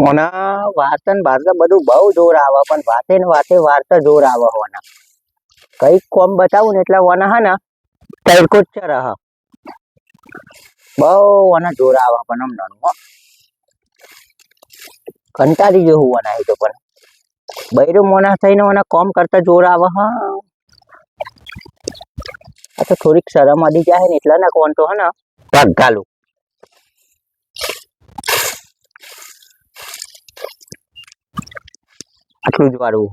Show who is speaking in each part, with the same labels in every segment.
Speaker 1: ઓના વાર્તન ભારત બધું બહુ જોર આવે પણ વાતે ને વાતે વાર્તા જોર આવે હોના કઈક કોમ બતાવું ને એટલે ઓના હે ને તડકો જ રહ બહુ ઓના જોર આવે પણ આમ નાનું કંટાળી જેવું ઓના એ તો પણ બૈરું મોના થઈને ઓના કોમ કરતા જોર આવે હા આ તો થોડીક શરમ અડી જાય ને એટલે ના કોણ તો હે ને પગ ઘાલું આટલું જ વાળું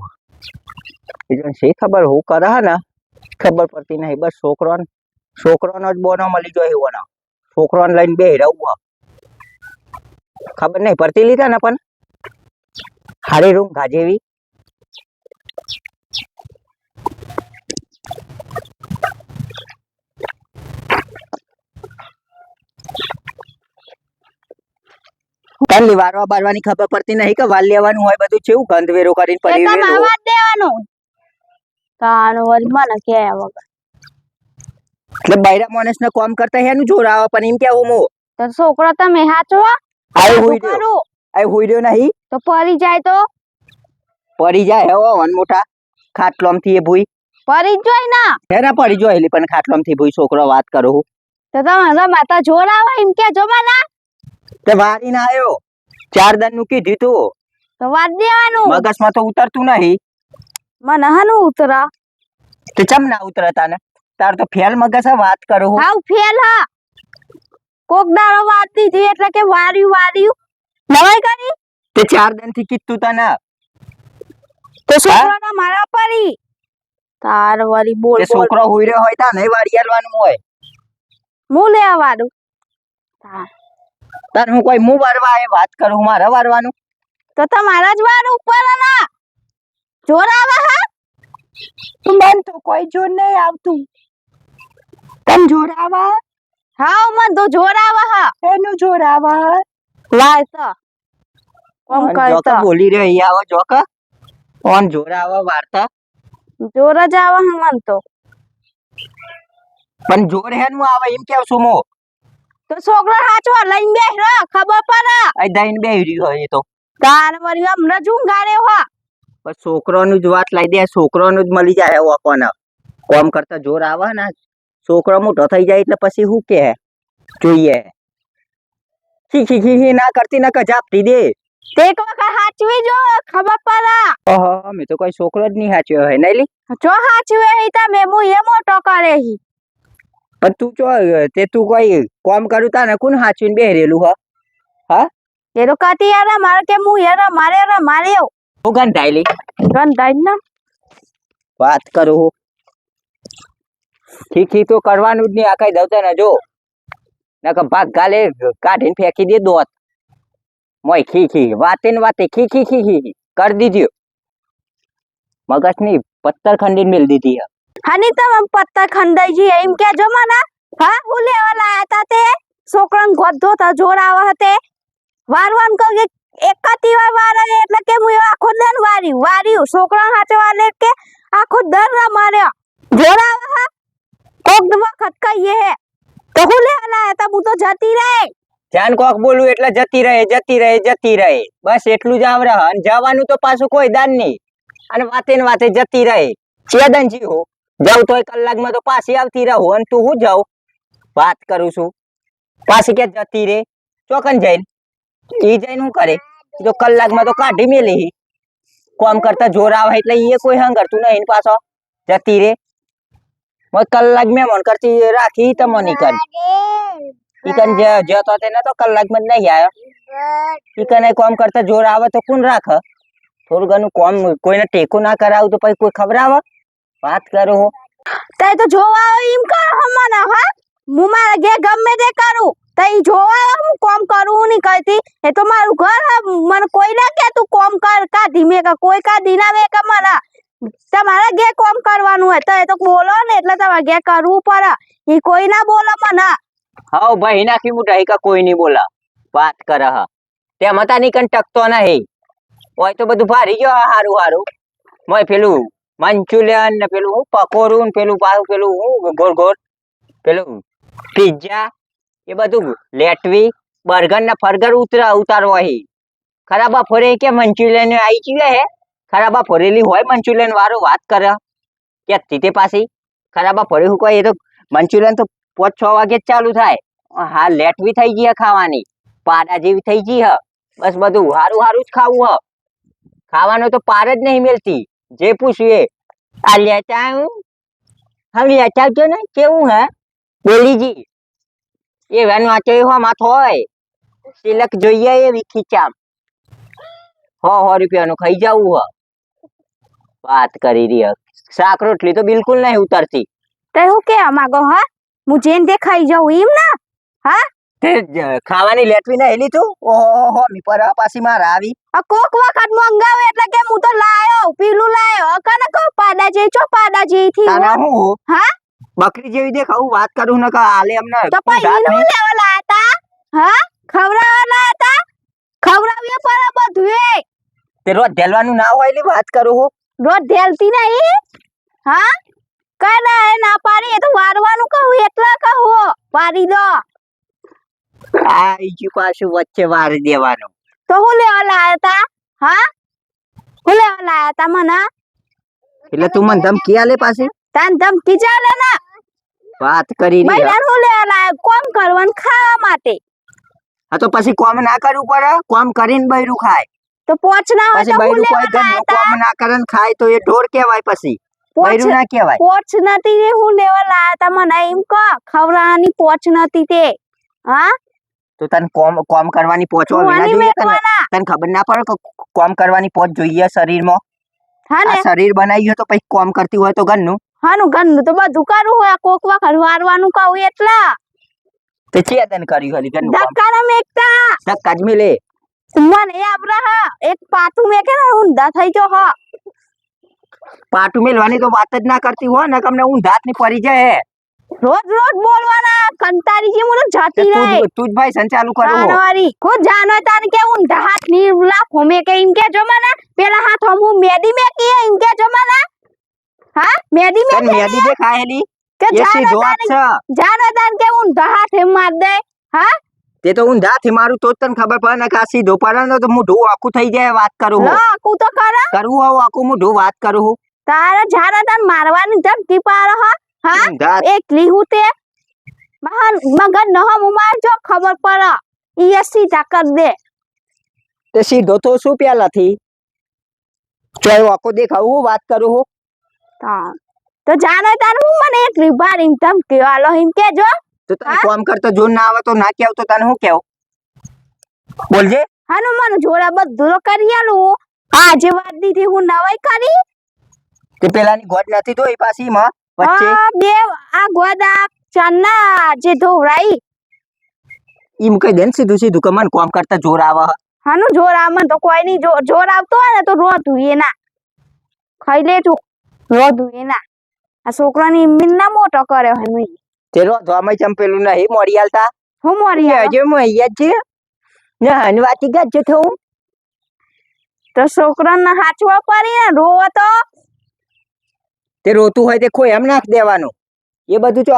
Speaker 1: બીજું શી ખબર હું કરે હે ને ખબર પડતી નહીં બસ છોકરાનો જ બોનો મળી જાય એવો છોકરાને લઈને બે રહું ખબર નહીં પડતી લીધા ને પણ હારી રૂમ ગાજેવી તને વારવા બારવાની ખબર પડતી નહીં કે વાલ લેવાનું હોય બધું કેવું ગંધ વેરો કરીને પડી
Speaker 2: આવાજ દેવાનું તાનો વરમાં કે વગર
Speaker 1: એટલે બૈરા માણસને કોમ કરતા હેનું જોર આવે પણ એમ કેવું મો
Speaker 2: તો છોકરો તમે હાચો
Speaker 1: આય હુઈ રહ્યો નહીં
Speaker 2: તો પરી જાય તો
Speaker 1: પડી જાય હો વન મોટા ખાટલોમ થી એ ભૂઈ
Speaker 2: પરી જ જોઈ ના
Speaker 1: હેરા પડી જોયેલી પણ ખાટલોમ થી ભૂઈ છોકરો વાત કરું
Speaker 2: તો તમે માતા જોર આવે એમ કે જો માના
Speaker 1: તે વારી ના આવ્યો 4 દન નું કીધું તું
Speaker 2: તો વાત દેવાનું
Speaker 1: મગજમાં તો ઉતરતું નહીં
Speaker 2: મને હનું ઉતરા
Speaker 1: તે ચમ ના ઉતરતા ને તાર તો ફેલ મગજ વાત કરું
Speaker 2: હાવ ફેલ હા કોક દાડો વાત દીધી એટલે કે વાર્યું નવાઈ કરી
Speaker 1: તે 4 દન થી કીધું તને
Speaker 2: તો છોકરાના મારા પરી તાર વરી બોલ
Speaker 1: તે છોકરો હુઈ રહ્યો હોય તા નહીં વારી આલવાનું હોય
Speaker 2: હું લેવા વાળું
Speaker 1: તાર હું કોઈ મું વારવા એ વાત કરું મારે વારવાનું
Speaker 2: તો તમારા જ વાર ઉપર ના જોર આવે હા
Speaker 1: મન તો કોઈ જોર નહીં આવતું તને જોર આવે
Speaker 2: હાવ મન તો જોર આવે હા
Speaker 1: એનું જોર આવે
Speaker 2: લાય તો કોમ કરતા
Speaker 1: બોલી રહ્યો અહીં આવો જોકા કોણ જોર આવે વાર્તા
Speaker 2: જોર જ આવે મન તો
Speaker 1: પણ જોર હેનું આવે એમ કેવ છું મો
Speaker 2: તો છોકરો હાચો લઈને બેહ રે ખબર પડે
Speaker 1: આ દઈને બેહી રહ્યો હોય તો
Speaker 2: તાર વરી હમણાં જુંગારે હા
Speaker 1: બસ છોકરોનું જ વાત લઈ દે છોકરોનું જ મળી જાય એવો કોને કોમ કરતા જોર આવે ને છોકરો મોટો થઈ જાય એટલે પછી શું કે જોઈએ ખી ના કરતી ના કજાપતી દે
Speaker 2: એક વખત હાચવી જો ખબર પડે
Speaker 1: ઓહો મેં તો કોઈ છોકરો જ નહીં હાચ્યો હોય નહીં લી
Speaker 2: જો હાચવે હી તમે હું એ મોટો કરે હી
Speaker 1: પણ તું ચો તે તું કોઈ કોમ કરું તા ને કોણ હાચવીને બેહરેલું હા
Speaker 2: એ તો કતી યાર મારે કે હું યાર મારે
Speaker 1: હું ગંધાઈલી
Speaker 2: ગંધાઈ ના
Speaker 1: વાત કરું ખી તો કરવાનું જ નહીં આ કઈ દઉં ને જો નકર ભાગ ગાલે કાઢીને ફેંકી દે દોત મોય ખી વાતે ને વાતે ખી કરી દીધું મગજ ની પત્તર ખંડીને મેલ દીધી
Speaker 2: હાની તમે પત્તર ખંડાઈ જી એમ કે જો મને હા હું લેવા લાયા તા તે છોકરાને ગોધો તા જોર આવે હતે વારવાન કો કે એકાતી વાર એટલે કે હું આખો દન વાર્યું છોકરાને હાથે વાલે કે આખો દર માર્યા જોર આવે હા કોક વખત કહીએ હે તો હું લેવા લાયા તા હું તો જતી રહે
Speaker 1: જાન કોક બોલું એટલે જતી રહે બસ એટલું જ આવડે અને જવાનું તો પાછું કોઈ દાન નહીં અને વાતે ને વાતે જતી રહે ચેદન જીવો જાઉં તો કલાકમાં તો પાછી આવતી રહું અને તું હું જાઉં વાત કરું છું પાછી કે જતી રે ચોકન જઈને ઈ જઈને શું કરે જો કલાકમાં તો કાઢી મેલી કોમ કરતા જોર આવે એટલે એ કોઈ હંગરતું નહીં પાછો જતી રે કલાક મહેમાન કરતી રાખી તમને કર ઈકન જતો તેને તો કલાકમાં જ નહીં આવ્યો ઈકન કોમ કરતા જોર આવે તો કોણ રાખ થોડું ઘણું કોમ કોઈને ટેકો ના કરાવું તો પછી કોઈ ખબર આવે વાત કરો
Speaker 2: તે તો જોવા એમ કર હમણાં હા હું મારા ઘે ગમે તે કરું તઈ જોવા હું કોમ કરું નહીં કરતી એ તો મારું ઘર મને કોઈ ના કે તું કોમ કર કા ધીમે કા કોઈ કા દીના મે કા મને તમારા ઘે કોમ કરવાનું હોય તો એ તો બોલો ને એટલે તમારે ઘે કરવું પડે એ કોઈ ના બોલો મને
Speaker 1: હાઉ ભાઈ નાખી મુઠાઈ કા કોઈ નહીં બોલા વાત કરે હા તે મતા ની કન ટકતો નહીં હોય તો બધું ભારી ગયો હારું મોય પેલું મંચુરિયન ને પેલું હું પકોરું ને પેલું પાછું પેલું હું ગોળ પેલું પિઝા એ બધું લેટવી બર્ગર ને ફર્ગર ઉતારવો અહીં ખરાબા ફોરે કે મંચુરિયન આવી ગયું હે ખરાબા ફોરેલી હોય મંચુરિયન વાળો વાત કરે કે તે પાછી ખરાબા ફોરે હું કોઈ એ તો મંચુરિયન તો 5-6 વાગે જ ચાલુ થાય હા લેટ બી થઈ ગઈ ખાવાની પાડા જેવી થઈ ગઈ હ બસ બધું હારું હારું જ ખાવું હ ખાવાનો તો પાર જ નહીં મળતી જે પૂછ્યું એ આ લેચા હમ લેચા જો ને કેવું હે બોલીજી એ વેન વાંચો હો માથ હોય સિલક જોઈએ એવી ખીચામ 100 રૂપિયાનું ખાઈ જવું હ વાત કરી રહી હ શાક રોટલી તો બિલકુલ નહીં ઉતરતી
Speaker 2: તે હું કેવા માંગો હા હું જેન તે ખાઈ જાઉં એમ ના હા
Speaker 1: ખાવાની લેટવી ના હેલી તું ઓહો મી પર પાછી માર આવી
Speaker 2: આ કોક વખત મંગાવે એટલે કે હું તો લાયો પીલું લાયો કને કો પાડા જે ચો પાડા જે થી
Speaker 1: તાના હું
Speaker 2: હા
Speaker 1: બકરી જેવી દેખાવું વાત કરું ને કે આલે અમને
Speaker 2: તો પછી ઈનું લેવા લાયા તા હા ખવડાવવા લાયા તા ખવડાવ્યો પર બધું એ
Speaker 1: તે રોજ ઢેલવાનું ના હોય એલી વાત કરું હું
Speaker 2: રોજ ઢેલતી નહીં હા કને એ ના પાડી એ તો વારવાનું કહું એટલા કહો પાડી દો
Speaker 1: આ ઈજુ પાછું વચ્ચે વાર દેવાનું
Speaker 2: તો હું લેવા લાયા તા હા હું લેવા લાયા તા મને
Speaker 1: એટલે તું મને ધમકી આલે પાછી
Speaker 2: તાન ધમકી ચાલે ને
Speaker 1: વાત કરી રહી
Speaker 2: મહિલા હું લેવા લાયા કોમ કરવાનું ખાવા માટે
Speaker 1: હા તો પછી કોમ ના કરવું પડે કોમ કરીને બૈરું ખાય
Speaker 2: તો પોચ ના હોય
Speaker 1: પછી
Speaker 2: તો હું
Speaker 1: બૈરું કોઈ
Speaker 2: લેવા
Speaker 1: ઘરનું
Speaker 2: લાયા
Speaker 1: કોમ ના કરે ને ખાય તો એ ઢોર કહેવાય પછી
Speaker 2: પોચ
Speaker 1: બૈરું ના કહેવાય
Speaker 2: પોચ નથી તે હું લેવા લાયા તા મને એમ કહો ખવડાવવાની પોચ નથી તે હા
Speaker 1: તો તને કોમ કરવાની પોચવા
Speaker 2: હું
Speaker 1: વિના
Speaker 2: આની
Speaker 1: જોઈએ તને
Speaker 2: મેકવાના
Speaker 1: તને ખબર ના પડે કે કોમ કરવાની પોચ જોઈએ શરીરમાં
Speaker 2: હા ને
Speaker 1: આ શરીર બનાવ્યું તો પછી કોમ કરતી હોય તો ઘરનું
Speaker 2: હાનું ઘરનું તો બધું કરવું હોય કોક વખત વારવાનું કહું એટલા
Speaker 1: તે છે તને કર્યું હલી ઘરનું કામ
Speaker 2: ધક્કા ના મેકતા
Speaker 1: ધક્કા જ મિલે
Speaker 2: મને આપડા હા એક પાતું મેકે ને ઊંધા થઈ ગયો હા
Speaker 1: પાટું મેલવાની તો વાત જ ના કરતી હોય ને કે અમને ઊંધાત ની પડી જાય
Speaker 2: રોજ રોજ બોલવાના કંટાળી જે મને જાતી રહે
Speaker 1: તું જ ભાઈ સંચાલુ કરો હો
Speaker 2: જાનવારી કો જાનો તાન કે ઊંધા હાથ ની લાખો મેકે એમ કે જો મને પેલા હાથ હું મેદી મેકી એમ કે જો મને હા મેદી
Speaker 1: તને
Speaker 2: મેકે
Speaker 1: મેદી દેખાયેલી
Speaker 2: કે
Speaker 1: એ સીધો
Speaker 2: જાનો
Speaker 1: હાથ છે
Speaker 2: જાનો તાન કે ઊંધા હાથ એમ માર દે હા
Speaker 1: તે તો ઊંધાથી મારું તો જ તને ખબર પડે ને કે આ સીધો પડે ને તો મોઢું આખું થઈ જાય વાત કરું હું
Speaker 2: લો કુ તો કરા
Speaker 1: કરવું હોવ આખું મોઢું વાત કરું હું
Speaker 2: તારે જાનો તાન મારવાની ધમકી પાડો હા
Speaker 1: ઊંધા
Speaker 2: એકલી હું તે મગર ન હું માર જો ખબર પડે ઈ સીધા કર દે
Speaker 1: તે સીધો તો શું પેલાથી ચોય આખો દેખાવું હું વાત કરું હું
Speaker 2: તો જાનો તાર હું મને એકલી બારી ધમકી આલો એમ કેજો
Speaker 1: તો તને કામ કરતો જોર ના આવે તો ના કેવ તો તને શું કેવ બોલજે
Speaker 2: હાનું મને જોડા બધું કરી આલું આજે વાત દીધી હું નવાઈ કરી
Speaker 1: તે પેલાની ગોડ નથી તો એ પાછી માં વચ્ચે
Speaker 2: બે આ ગોદા ચન્ના જે ધોવરાઈ
Speaker 1: ઈમ કઈ દેન સીધું સીધું કે મને કામ કરતા જોર આવે
Speaker 2: હાનું જોર આવે મને તો કોઈ નહીં જોર આવતો હોય ને તો રોતું એ ના ખાઈ લે તું રોતું એ ના આ છોકરાની ઈમીન ના મોટો કર્યો હે મેં
Speaker 1: તેરો ધોમાઈ ચંપેલું નહીં મોરી આલતા
Speaker 2: હું મોરી
Speaker 1: આજે મોયા છે ના હનવાતી ગજ થઉં
Speaker 2: તો છોકરાને હાચવા પડી ને રોવો તો
Speaker 1: તે રોતું હોય તે કોઈ એમ નાખ દેવાનું એ બધું તો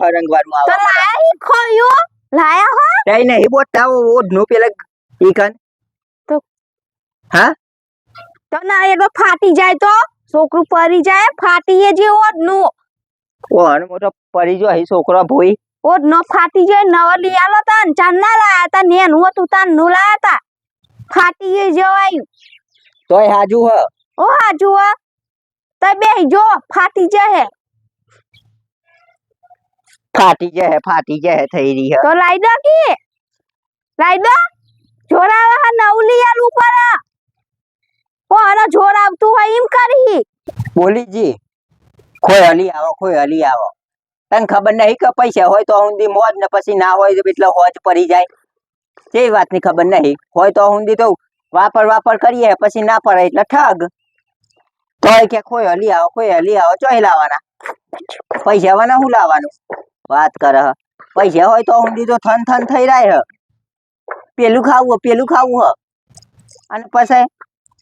Speaker 1: હરંગવાનું
Speaker 2: તો
Speaker 1: આવે
Speaker 2: લાયા ઈ ખોયું લાયા હો
Speaker 1: કઈ નહીં બોટા ઓઢ નો પેલા ઈ કન
Speaker 2: તો
Speaker 1: હા
Speaker 2: તો ના એ તો ફાટી જાય તો છોકરું પડી જાય ફાટી એ જે ઓઢનું
Speaker 1: કોણ મોટો પડી જો અહીં છોકરો ભોઈ
Speaker 2: ઓઢનો ફાટી જાય નવો લઈ આલો તાન ચાંદના લાયા તા નેનું હતું તાન નું લાયા તા ફાટી એ જવાયું
Speaker 1: તોય હાજુ હ
Speaker 2: ઓ હાજુ હો તો બેહી જો ફાટી જાય
Speaker 1: ફાટી જાય થઈ રહી હ
Speaker 2: તો લાઈ દો કે લાઈ દો જોર આવે હા નવું લઈ આલું પર કોનો જોર આવતું હોય એમ કરી
Speaker 1: બોલી જી કોઈ હલી આવો તને ખબર નહીં કે પૈસા હોય તો ઊંધી મોજ ને પછી ના હોય તો એટલે હોજ પડી જાય તે વાતની ખબર નહીં હોય તો ઊંધી તો વાપર કરીએ પછી ના પડે એટલે ઠગ તોય કે કોઈ હલી આવો ચોય લાવવાના પૈસા વાના હું લાવવાનું વાત કરે હ પૈસા હોય તો ઊંધી તો થન થઈ રહ્યા હ પેલું ખાવું હ અને પછી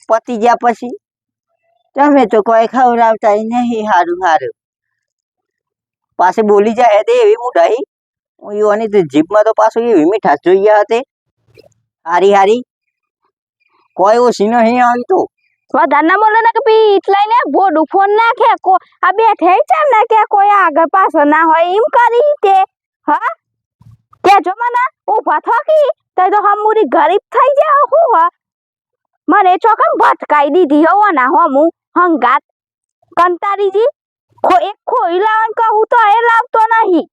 Speaker 1: પતી ગયા પછી તમે તો કોઈ ખવડાવતા નહીં હારું પાસે બોલી જાય તે એવી મોઢાઈ યુવાની જીભમાં તો પાછું એવી મીઠાશ જોઈએ હતી હારી કોઈ ઓછી નહીં આવી તો
Speaker 2: વધારે ના બોલે ને કે પી એટલાય ને બોડું ફોન નાખે કો આ બેઠે છે ને કે કોઈ આગળ પાછળ ના હોય એમ કરી તે હા કે જો મને ઉભા થકી તો હમુરી ગરીબ થઈ જાય હું હ મને ચોકમ ભટકાઈ દીધી હો ના હમુ હંગાત કંતારીજી એક ખોઈ લાવન કહું તો એ લાવતો નહીં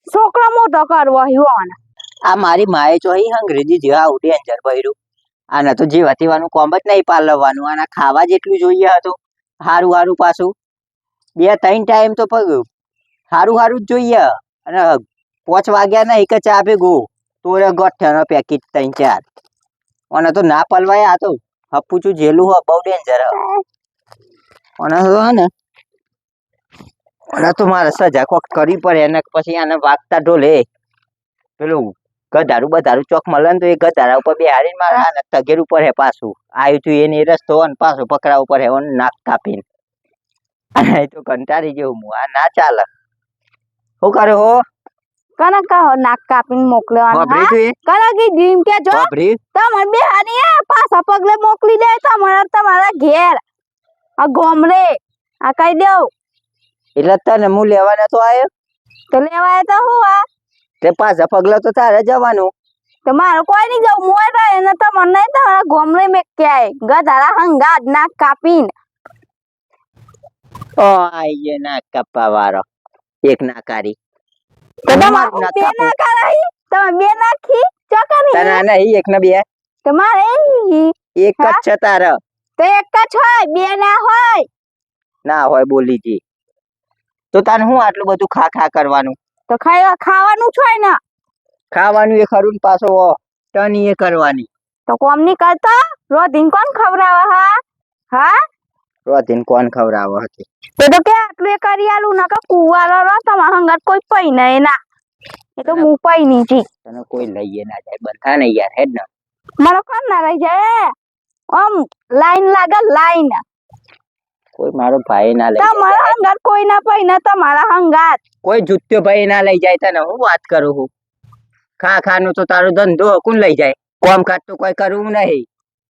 Speaker 2: છોકરો મોટો કરવો હિવન
Speaker 1: આ મારી માએ ચોહી અંગ્રેજી જેવા આવું ડેન્જર ભર્યું આના તો જીવા તેવાનું કોમ જ નહીં પાલવવાનું આના ખાવા જેટલું જોઈએ હતું હારું હારું પાછું 2-3 ટાઈમ તો પગ હારું હારું જ જોઈએ અને 5 વાગ્યા નહીં કે ચા ભેગું તોરે ગોઠ્યાનો પેકેટ 3-4 અને તો ના પલવાય આ તો હપુચું જેલું હો બહુ ડેન્જર હ અને તો હે ને અને તો મારે સજા કોક કરવી પડે અને પછી આને વાગતા ઢોલે પેલું ગધારું બધારું ચોક મળે ને તો એ ગધારા ઉપર બેહાડીને મારે આને તગેર ઉપર હે પાછું આવ્યું તું એને રસ્તો ને પાછો પકડા ઉપર હે નાક કાપીને એ તો કંટાળી જેવું હું આ ના ચાલે શું કરે હો
Speaker 2: કને કહો નાક કાપીને મોકલવાનું
Speaker 1: બાપરે
Speaker 2: હા
Speaker 1: તું એ
Speaker 2: કને કી જીમ કે જો
Speaker 1: બાપરે
Speaker 2: તમને બેહાની એ પાછા પગલે મોકલી દે તમારા ઘેર આ ગોમરે આ કહી દેવ
Speaker 1: એટલે તને હું લેવાના તો આવ્યો
Speaker 2: તો લેવાય તો હું આ
Speaker 1: તે પાછા પગલા તો તારે જવાનું
Speaker 2: તો મારે કોઈ નહીં જવું મોય રહે ને તમને નહીં તમારા ગોમરે મેં ક્યાંય ગધારા હંગાત નાક કાપીને
Speaker 1: ઓ આઈએ નાક કાપવા વાળો એક નાકારી
Speaker 2: તો
Speaker 1: હું
Speaker 2: તમારે
Speaker 1: મારું નાક
Speaker 2: બે
Speaker 1: કાપું?
Speaker 2: ના કરાઈ તમે બે નાખી ચોકની
Speaker 1: તને આ નહીં એક ને બે
Speaker 2: તમારે
Speaker 1: એક જ
Speaker 2: હા?
Speaker 1: છે તારે
Speaker 2: તો એક જ હોય બે ના હોય
Speaker 1: ના હોય બોલી જી તો તને હું આટલું બધું ખા ખા કરવાનું
Speaker 2: તો ખાવાનું જ હોય ને
Speaker 1: ખાવાનું એ ખરું ને પાછો ટની એ કરવાની
Speaker 2: તો કોમ ની કરતા રોધીન કોણ ખવડાવે હા હા
Speaker 1: રોધીને કોણ ખવડાવે હતી
Speaker 2: તો કે આટલું એ કરી આલું ના કે કુવારો રો તમારા હંગાત કોઈ પઈ નહીં ના એ તો હું પઈ ની જી
Speaker 1: તને કોઈ લઈએ ના જાય બંધા ને યાર હેડ ને
Speaker 2: મારો કોણ ના રહી જાય આમ લાઈન લાગે લાઈન
Speaker 1: કોઈ મારો ભાઈ ના લઈ
Speaker 2: તમારા
Speaker 1: જાય
Speaker 2: હંગાત કોઈ ના પઈ ના તમારા હંગાત
Speaker 1: કોઈ જુત્યો ભાઈ ના લઈ જાય તને હું વાત કરું હું ખા ખાનું તો તારો ધંધો કોણ લઈ જાય કોમ કાજ તો કોઈ કરવું નહીં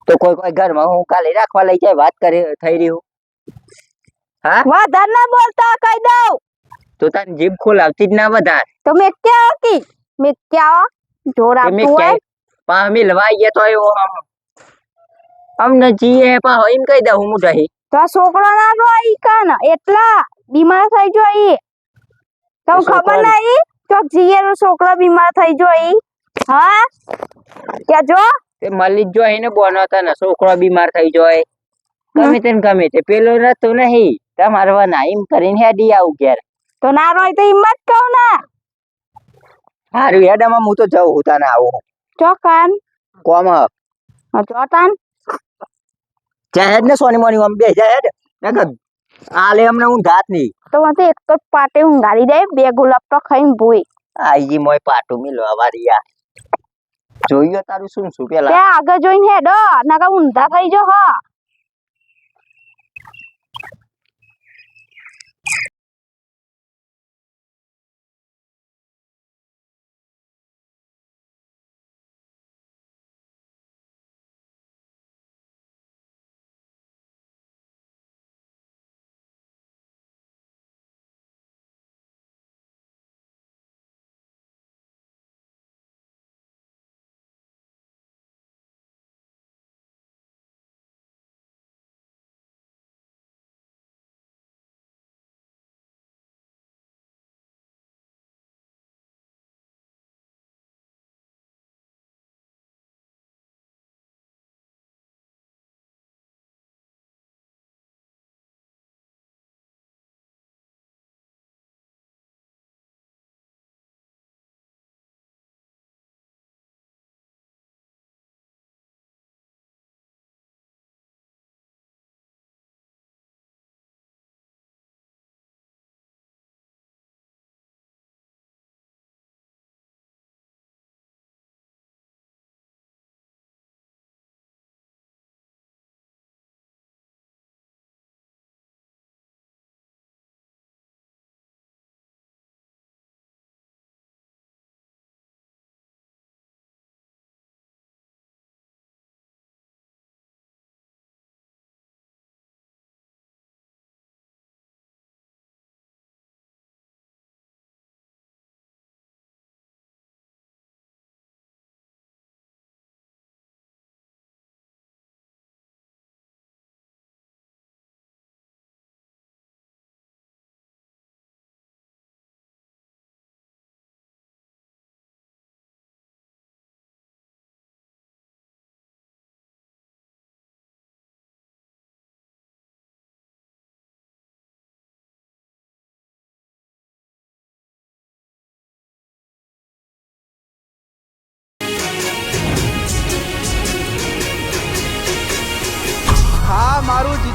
Speaker 1: તો કોઈ ઘરમાં હું કાલે રાખવા લઈ જાય વાત કરી થઈ રહ્યું હા
Speaker 2: વધાર ના બોલતા કહી દઉં
Speaker 1: તો તને જીભ ખોલાવતી જ ના વધાર
Speaker 2: તો મેં ક્યાં હતી મેં ક્યાં જોર
Speaker 1: કે મેં
Speaker 2: આપતું હોય
Speaker 1: ક્યાંય પા મિલવા આઈએ તો એવો અમને જીએ પા એમ કહી દઉં હું રહી
Speaker 2: તો આ છોકરો ના રોઈ કાન એટલા બીમાર થઈ જોઈ તમને
Speaker 1: છોકરો-
Speaker 2: ખબર નહીં તો જીએનો છોકરો બીમાર થઈ જોઈ હા કે જો
Speaker 1: તે મળી જ જોઈ ને બોનો તને છોકરો બીમાર થઈ જાય ગમે તે પેલો નતો નહીં તમારે વના એમ કરીને હેડી આવું ઘેર
Speaker 2: તો ના રોય તો હિંમત કહું ને
Speaker 1: હારું હેડામાં હું તો જઉં હું તને આવું
Speaker 2: ચોકન
Speaker 1: કોમ
Speaker 2: જોતાન
Speaker 1: જ્યાં હેડ ને સોની મોની આમ બે જાય હેડ નકર આલે અમને હું જાત નહીં
Speaker 2: તો મને એક જ પાટે ઊંઘાડી દે બે ગુલાબ તો ખાઈને ભૂઈ
Speaker 1: આઈ મોય પાટું મિલવા વાળી આ જોયું તારું શું પેલા
Speaker 2: ત્યાં આગળ જોઈને હેડો નકા ઊંધા થઈ જો હા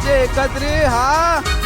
Speaker 3: આવજે 31 હા